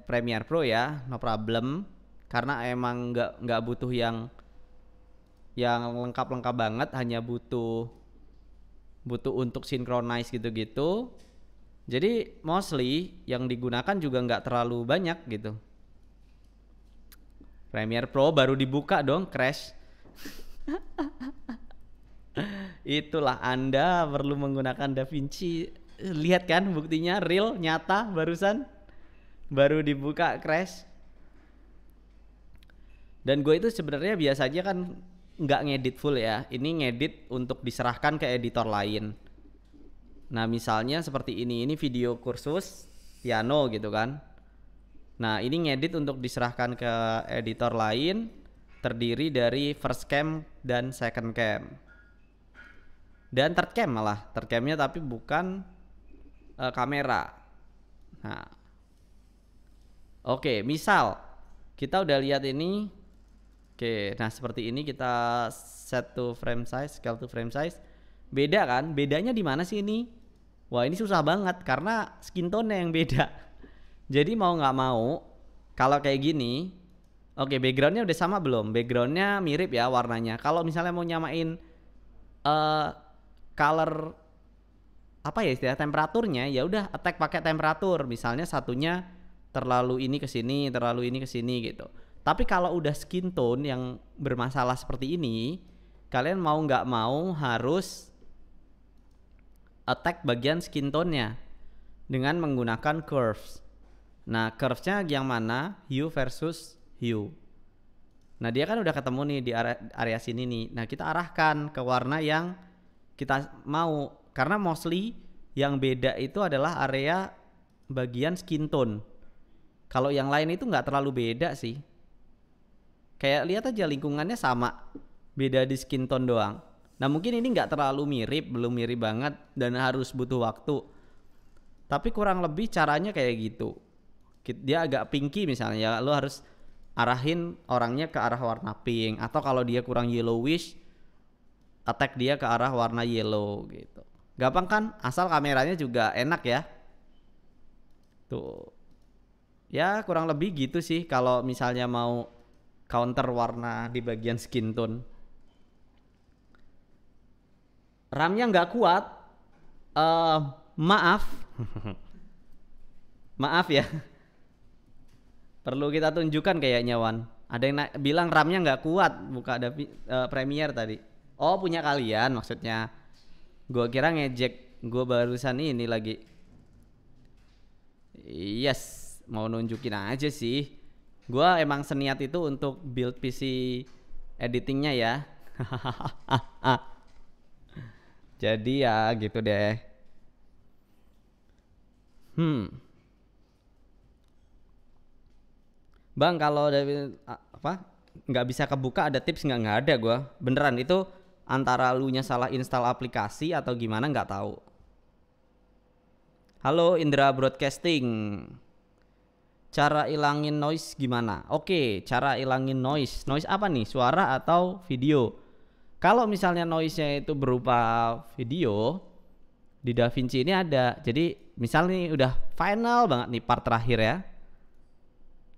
Premiere Pro ya, no problem. Karena emang nggak butuh yang lengkap-lengkap banget, hanya butuh untuk synchronize gitu-gitu. Jadi mostly yang digunakan juga nggak terlalu banyak gitu. Premiere Pro baru dibuka dong crash. Itulah Anda perlu menggunakan DaVinci. Lihat kan buktinya real, nyata barusan. Baru dibuka crash. Dan gue itu sebenarnya biasanya kan nggak ngedit full ya. Ini ngedit untuk diserahkan ke editor lain. Nah misalnya seperti ini video kursus piano gitu kan. Nah ini ngedit untuk diserahkan ke editor lain, terdiri dari first cam dan second cam. Dan third cam malah, third camnya tapi bukan kamera. Nah oke, misal kita udah lihat ini. Oke, nah seperti ini kita set to frame size, scale to frame size. Beda kan? Bedanya di mana sih ini? Wah ini susah banget karena skin tone yang beda. Jadi mau nggak mau, kalau kayak gini, oke backgroundnya udah sama belum? Backgroundnya mirip ya warnanya. Kalau misalnya mau nyamain color apa ya istilah temperaturnya, ya udah attack pakai temperatur. Misalnya satunya terlalu ini ke sini, terlalu ini ke sini gitu. Tapi kalau udah skin tone yang bermasalah seperti ini, kalian mau nggak mau harus attack bagian skin tone-nya dengan menggunakan curves. Nah, curves-nya yang mana? Hue versus hue. Nah, dia kan udah ketemu nih di area sini nih. Nah, kita arahkan ke warna yang kita mau. Karena mostly yang beda itu adalah area bagian skin tone. Kalau yang lain itu nggak terlalu beda sih. Kayak lihat aja lingkungannya sama, beda di skin tone doang. Nah mungkin ini nggak terlalu mirip, belum mirip banget dan harus butuh waktu. Tapi kurang lebih caranya kayak gitu. Dia agak pinky misalnya, ya lo harus arahin orangnya ke arah warna pink. Atau kalau dia kurang yellowish, attack dia ke arah warna yellow gitu. Gampang kan? Asal kameranya juga enak ya. Tuh. Ya kurang lebih gitu sih kalau misalnya mau counter warna di bagian skin tone. RAM-nya nggak kuat. Maaf. Maaf ya. Perlu kita tunjukkan kayaknya Wan. Ada yang bilang RAM-nya nggak kuat buka Premiere tadi. Oh punya kalian maksudnya. Gua kira ngejek. Gua barusan ini lagi. Yes, mau nunjukin aja sih. Gua emang seniat itu untuk build PC editingnya ya. Jadi ya gitu deh. Bang kalau dari apa nggak bisa kebuka ada tips nggak ada gua. Beneran itu antara lu nya salah install aplikasi atau gimana nggak tahu. Halo Indra Broadcasting. Cara ilangin noise gimana? Oke, cara ilangin noise. Noise apa nih? Suara atau video? Kalau misalnya noise-nya itu berupa video, di DaVinci ini ada. Jadi misal nih udah final banget nih part terakhir ya.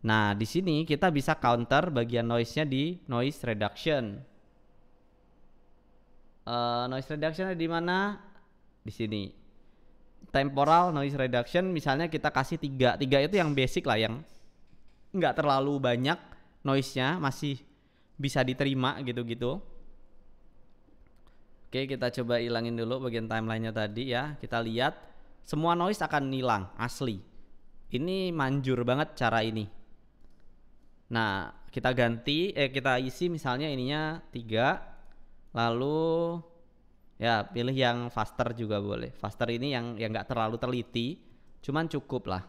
Nah, di sini kita bisa counter bagian noise-nya di noise reduction. Noise reduction di mana? Di sini. Temporal noise reduction misalnya kita kasih 3 itu yang basic lah, yang nggak terlalu banyak noise-nya, masih bisa diterima gitu-gitu. Oke kita coba ilangin dulu bagian timeline-nya tadi ya. Kita lihat semua noise akan hilang asli. Ini manjur banget cara ini. Nah kita ganti kita isi misalnya ininya 3, lalu ya pilih yang faster juga boleh. Faster ini yang nggak terlalu teliti, cuman cukup lah.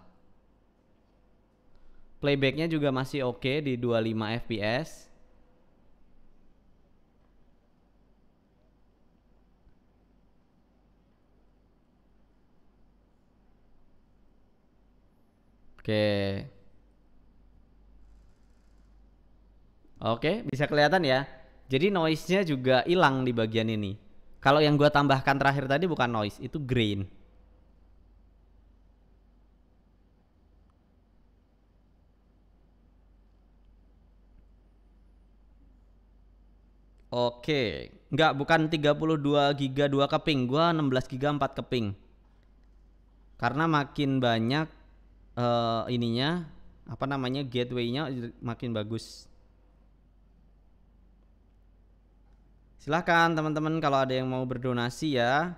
Playbacknya juga masih oke di 25 fps. Oke, bisa kelihatan ya. Jadi noise-nya juga hilang di bagian ini. Kalau yang gua tambahkan terakhir tadi bukan noise, itu grain. Oke, nggak, bukan 32 giga 2 keping, gua 16 giga 4 keping. Karena makin banyak ininya, apa namanya, gateway-nya makin bagus. Silahkan teman-teman kalau ada yang mau berdonasi ya.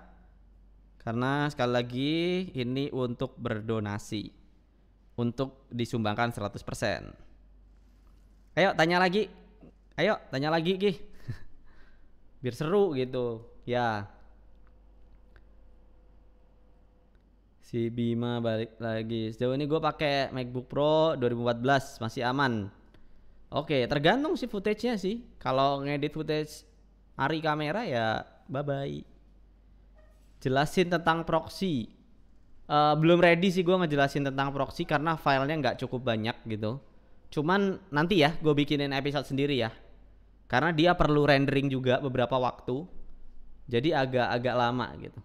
Karena sekali lagi ini untuk berdonasi, untuk disumbangkan 100%. Ayo tanya lagi. Ayo tanya lagi Ki. Biar seru gitu. Ya. Si Bima balik lagi. Sejauh ini gue pakai MacBook Pro 2014 masih aman. Oke, tergantung sih footage-nya sih. Kalau ngedit footage Ari kamera ya bye bye. Jelasin tentang proxy. Belum ready sih gue ngejelasin tentang proxy karena filenya nggak cukup banyak gitu. Cuman nanti ya gue bikinin episode sendiri ya. Karena dia perlu rendering juga beberapa waktu. Jadi agak-agak lama gitu.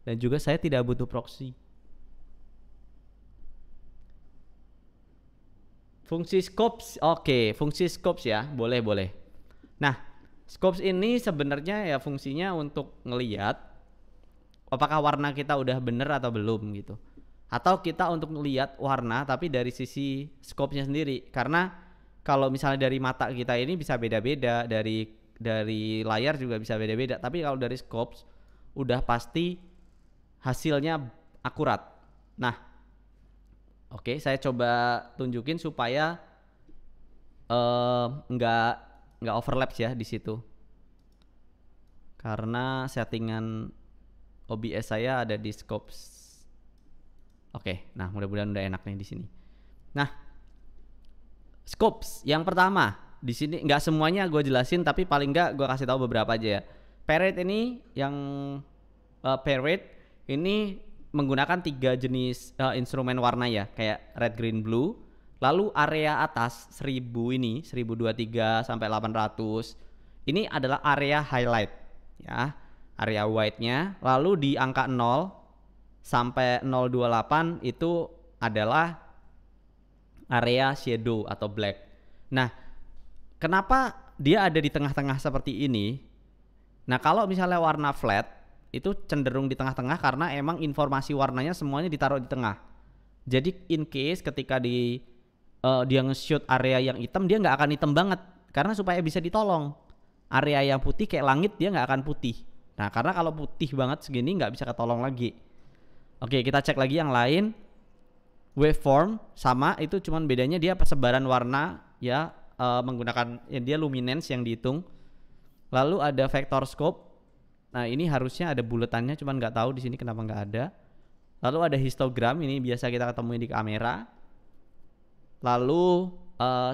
Dan juga saya tidak butuh proxy. Fungsi scopes, oke, fungsi scopes ya, boleh. Nah, scopes ini sebenarnya ya fungsinya untuk ngelihat apakah warna kita udah bener atau belum gitu. Atau kita untuk ngelihat warna tapi dari sisi scope-nya sendiri. Karena kalau misalnya dari mata kita ini bisa beda-beda, dari layar juga bisa beda-beda. Tapi kalau dari scope udah pasti hasilnya akurat. Nah, oke, saya coba tunjukin supaya nggak overlap ya di situ. Karena settingan OBS saya ada di scopes. Oke, nah mudah-mudahan udah enak nih di sini. Nah, scopes yang pertama di sini nggak semuanya gue jelasin, tapi paling nggak gue kasih tahu beberapa aja ya. Parrot ini yang Parrot ini menggunakan 3 jenis instrumen warna ya, kayak red, green, blue. Lalu area atas 1000 ini 1023 sampai 800 ini adalah area highlight ya, area white-nya. Lalu di angka 0 sampai 028 itu adalah area shadow atau black. Nah, kenapa dia ada di tengah-tengah seperti ini? Nah, kalau misalnya warna flat itu cenderung di tengah-tengah karena emang informasi warnanya semuanya ditaruh di tengah. Jadi in case ketika dia nge-shoot area yang hitam, dia nggak akan hitam banget karena supaya bisa ditolong. Area yang putih kayak langit dia nggak akan putih. Nah, karena kalau putih banget segini nggak bisa ketolong lagi. Oke, kita cek lagi yang lain. Waveform sama, itu cuman bedanya dia persebaran warna ya, menggunakan ya, dia luminance yang dihitung. Lalu ada vector scope. Nah, ini harusnya ada buletannya, cuman nggak tahu di sini kenapa nggak ada. Lalu ada histogram, ini biasa kita ketemuin di kamera. Lalu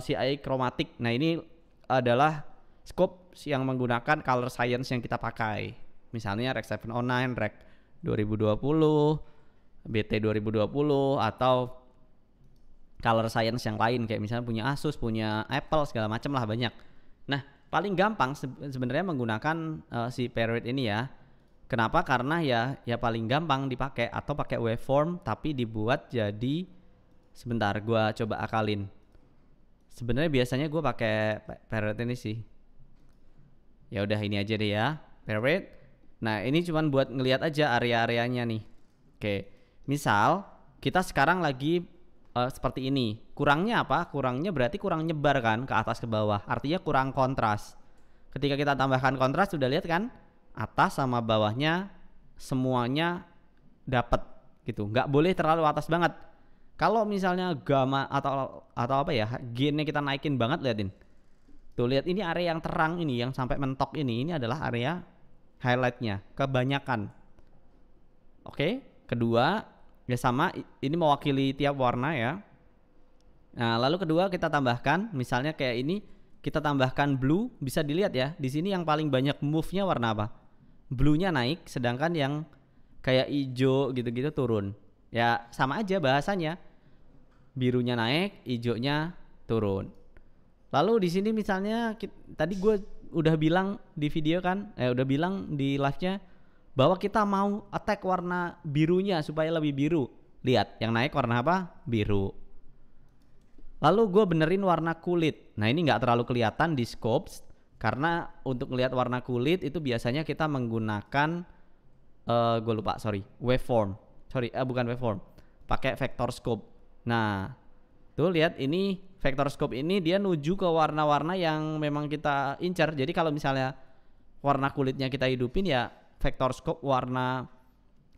CI chromatic. Nah, ini adalah scope yang menggunakan color science yang kita pakai. Misalnya Rec 709, Rec 2020, BT 2020, atau color science yang lain kayak misalnya punya Asus, punya Apple, segala macam lah, banyak. Nah, paling gampang sebenarnya menggunakan si Parrot ini ya. Kenapa? Karena ya paling gampang dipakai, atau pakai waveform tapi dibuat jadi, sebentar gua coba akalin. Sebenarnya biasanya gua pakai Parrot ini sih. Ya udah ini aja deh ya, Parrot. Nah, ini cuman buat ngelihat aja area-areanya nih. Oke. Misal kita sekarang lagi seperti ini. Kurangnya apa? Kurangnya berarti kurang nyebar kan ke atas ke bawah. Artinya kurang kontras. Ketika kita tambahkan kontras, sudah lihat kan? Atas sama bawahnya semuanya dapat gitu. Nggak boleh terlalu atas banget. Kalau misalnya gamma atau apa ya, gainnya kita naikin banget, liatin. Tuh lihat, ini area yang terang ini, yang sampai mentok ini adalah area highlightnya kebanyakan. Oke, kedua ya sama, ini mewakili tiap warna ya. Nah, lalu kedua kita tambahkan, misalnya kayak ini kita tambahkan blue, bisa dilihat ya. Di sini yang paling banyak move-nya warna apa? Blue-nya naik, sedangkan yang kayak hijau gitu-gitu turun. Ya sama aja bahasanya. Birunya naik, hijaunya turun. Lalu di sini misalnya tadi gue udah bilang di video kan, udah bilang di live-nya bahwa kita mau attack warna birunya supaya lebih biru. Lihat, yang naik warna apa? Biru. Lalu gue benerin warna kulit. Nah, ini nggak terlalu kelihatan di scopes, Karena untuk melihat warna kulit itu biasanya kita menggunakan gue lupa, waveform. Bukan waveform. Pakai vector scope. Nah, tuh lihat ini vector scope ini dia nuju ke warna-warna yang memang kita incar. Jadi kalau misalnya warna kulitnya kita hidupin ya vector scope warna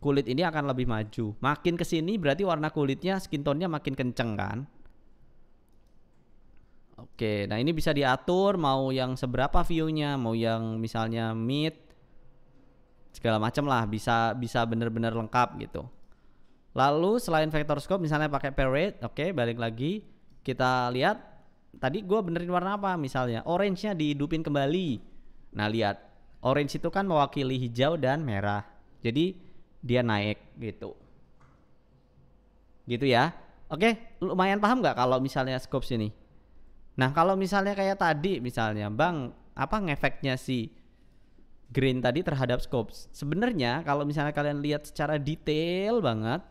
kulit ini akan lebih maju. Makin kesini berarti warna kulitnya skin tone-nya makin kenceng kan. Oke, nah ini bisa diatur mau yang seberapa view-nya, mau yang misalnya mid, segala macam lah, bisa bener-bener lengkap gitu. Lalu selain vector scope misalnya pakai parade, oke, balik lagi kita lihat tadi gue benerin warna apa, misalnya orange-nya dihidupin kembali. Nah lihat, orange itu kan mewakili hijau dan merah, jadi dia naik gitu. Gitu ya. Oke, lumayan paham nggak kalau misalnya scope sini? Nah kalau misalnya kayak tadi misalnya bang apa ngefeknya si green tadi terhadap scope, sebenarnya kalau misalnya kalian lihat secara detail banget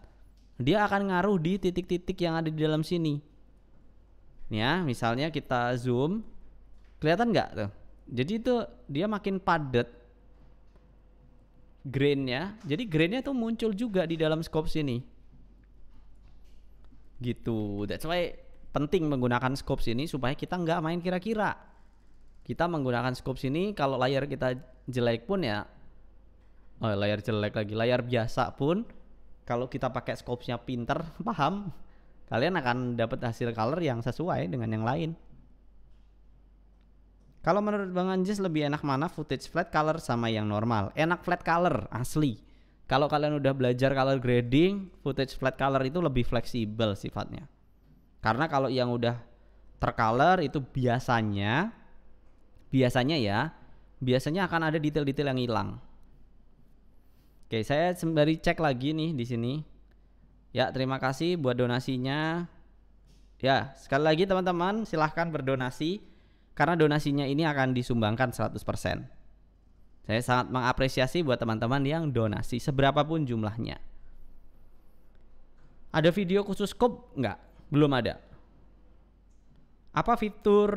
dia akan ngaruh di titik-titik yang ada di dalam sini ya. Misalnya kita zoom, kelihatan nggak tuh, jadi itu dia makin padat grainnya, jadi grainnya tuh muncul juga di dalam scope sini gitu. That's why penting menggunakan scope sini supaya kita nggak main kira-kira. Kita menggunakan scope sini kalau layar kita jelek pun ya, layar jelek lagi, layar biasa pun kalau kita pakai scope-nya pinter, paham, kalian akan dapat hasil color yang sesuai dengan yang lain. Kalau menurut Bang Anjas lebih enak mana, footage flat color sama yang normal? Enak flat color asli. Kalau kalian udah belajar color grading, footage flat color itu lebih fleksibel sifatnya. Karena kalau yang udah tercolor itu biasanya akan ada detail-detail yang hilang. Oke, saya sembari cek lagi nih di sini. Ya, terima kasih buat donasinya. Ya, sekali lagi teman-teman silahkan berdonasi karena donasinya ini akan disumbangkan 100%. Saya sangat mengapresiasi buat teman-teman yang donasi seberapapun jumlahnya. Ada video khusus scope nggak? Belum ada. Apa fitur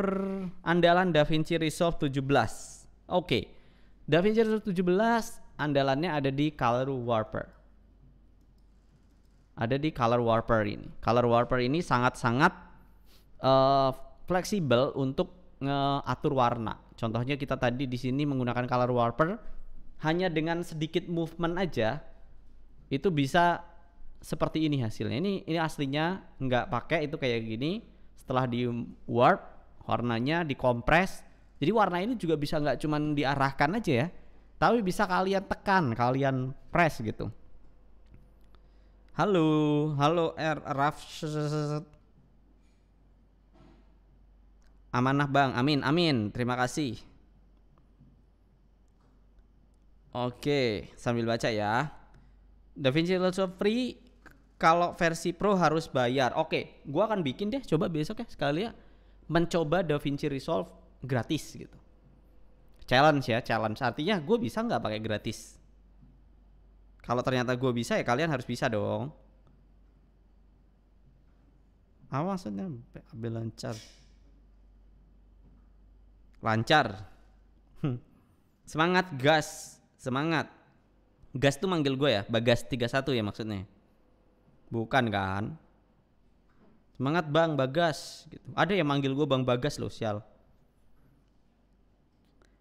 andalan DaVinci Resolve 17? Oke. DaVinci Resolve 17 andalannya ada di Color Warper. Ada di Color Warper ini. Color Warper ini sangat-sangat fleksibel untuk ngatur warna. Contohnya kita tadi di sini menggunakan Color Warper, hanya dengan sedikit movement aja itu bisa seperti ini hasilnya. Ini aslinya nggak pakai itu kayak gini. Setelah di warp warnanya dikompres, jadi warna ini juga bisa nggak cuman diarahkan aja ya, tapi bisa kalian tekan, kalian press gitu. Halo Raf, amanah bang, amin, terima kasih. Oke, sambil baca ya. DaVinci Resolve free. Kalau versi Pro harus bayar. Oke, gua akan bikin deh coba besok ya sekali ya mencoba DaVinci Resolve gratis gitu. Challenge ya, challenge. Artinya gue bisa nggak pakai gratis? Kalau ternyata gue bisa ya kalian harus bisa dong. Apa maksudnya? Lancar. Lancar. Semangat gas, semangat. Gas tuh manggil gue ya, Bagas 31 ya maksudnya. Bukan kan? Semangat Bang Bagas gitu. Ada yang manggil gue Bang Bagas loh, sial.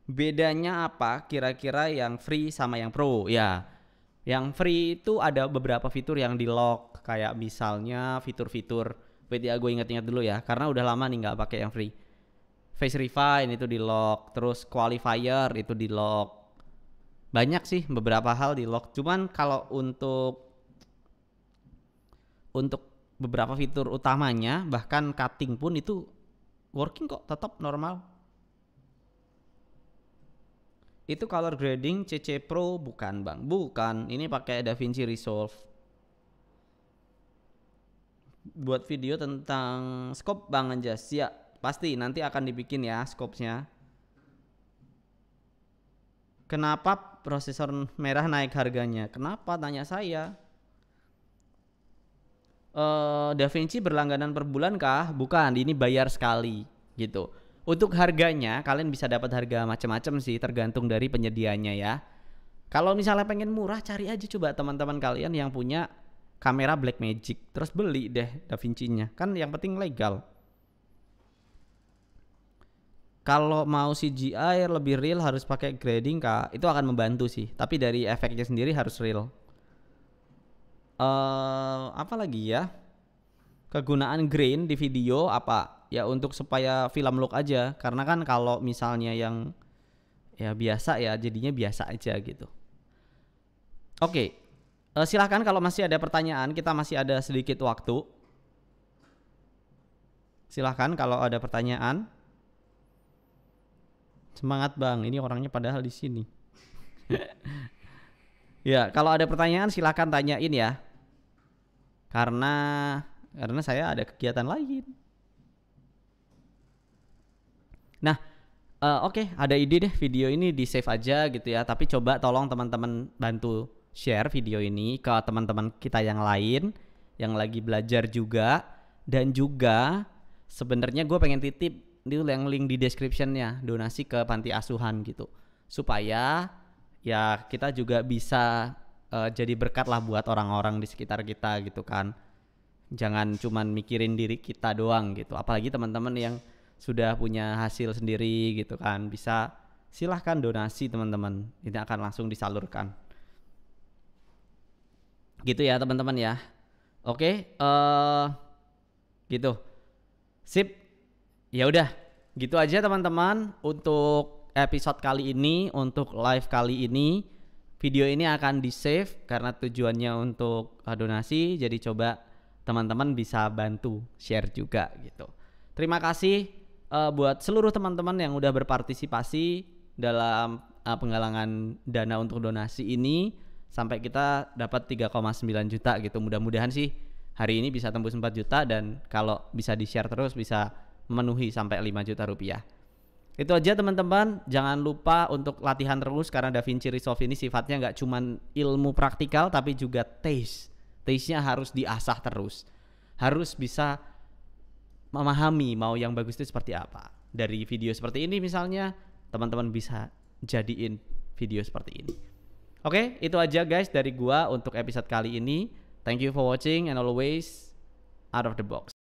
Bedanya apa kira-kira yang free sama yang pro? Ya, yang free itu ada beberapa fitur yang di lock. Kayak misalnya fitur-fitur, wait ya gue ingat-ingat dulu ya, karena udah lama nih nggak pakai yang free. Face refine itu di lock, terus qualifier itu di lock. Banyak sih beberapa hal di lock. Cuman kalau untuk beberapa fitur utamanya, bahkan cutting pun itu working kok, tetap normal. Itu color grading CC Pro bukan bang? Bukan, ini pakai DaVinci Resolve. Buat video tentang scope Bang Anjas ya, pasti nanti akan dibikin ya scope-nya. Kenapa prosesor merah naik harganya? Kenapa tanya saya? DaVinci berlangganan per bulan kah? Bukan, ini bayar sekali gitu. Untuk harganya kalian bisa dapat harga macam-macam sih, tergantung dari penyedianya ya. Kalau misalnya pengen murah, cari aja coba teman-teman kalian yang punya kamera Blackmagic, terus beli deh DaVinci-nya. Kan yang penting legal. Kalau mau CGI lebih real harus pakai grading Kak. Itu akan membantu sih, tapi dari efeknya sendiri harus real. Apa lagi ya? Kegunaan grain di video apa? Ya untuk supaya film look aja. Karena kan kalau misalnya yang ya biasa ya jadinya biasa aja gitu. Oke, silahkan kalau masih ada pertanyaan, kita masih ada sedikit waktu. Silahkan kalau ada pertanyaan. Semangat bang, ini orangnya padahal di sini. Ya, kalau ada pertanyaan silahkan tanyain ya. Karena saya ada kegiatan lain. Nah, oke, ada ide deh video ini di save aja gitu ya. Tapi coba tolong teman-teman bantu share video ini ke teman-teman kita yang lain yang lagi belajar juga. Dan juga sebenarnya gue pengen titip itu yang link di descriptionnya, donasi ke panti asuhan gitu, supaya ya kita juga bisa jadi berkat lah buat orang-orang di sekitar kita gitu kan. Jangan cuman mikirin diri kita doang gitu, apalagi teman-teman yang sudah punya hasil sendiri gitu kan, bisa silahkan donasi teman-teman, ini akan langsung disalurkan gitu ya teman-teman ya. Oke, gitu, sip. Ya udah, gitu aja teman-teman untuk episode kali ini, untuk live kali ini. Video ini akan di-save karena tujuannya untuk donasi, jadi coba teman-teman bisa bantu share juga gitu. Terima kasih buat seluruh teman-teman yang udah berpartisipasi dalam penggalangan dana untuk donasi ini sampai kita dapat 3,9 juta gitu. Mudah-mudahan sih hari ini bisa tembus 4 juta dan kalau bisa di-share terus bisa memenuhi sampai 5 juta rupiah. Itu aja teman-teman, jangan lupa untuk latihan terus karena DaVinci Resolve ini sifatnya nggak cuman ilmu praktikal tapi juga taste-nya harus diasah terus, harus bisa memahami mau yang bagus itu seperti apa. Dari video seperti ini misalnya teman-teman bisa jadiin video seperti ini. Oke, itu aja guys dari gua untuk episode kali ini. Thank you for watching and always out of the box.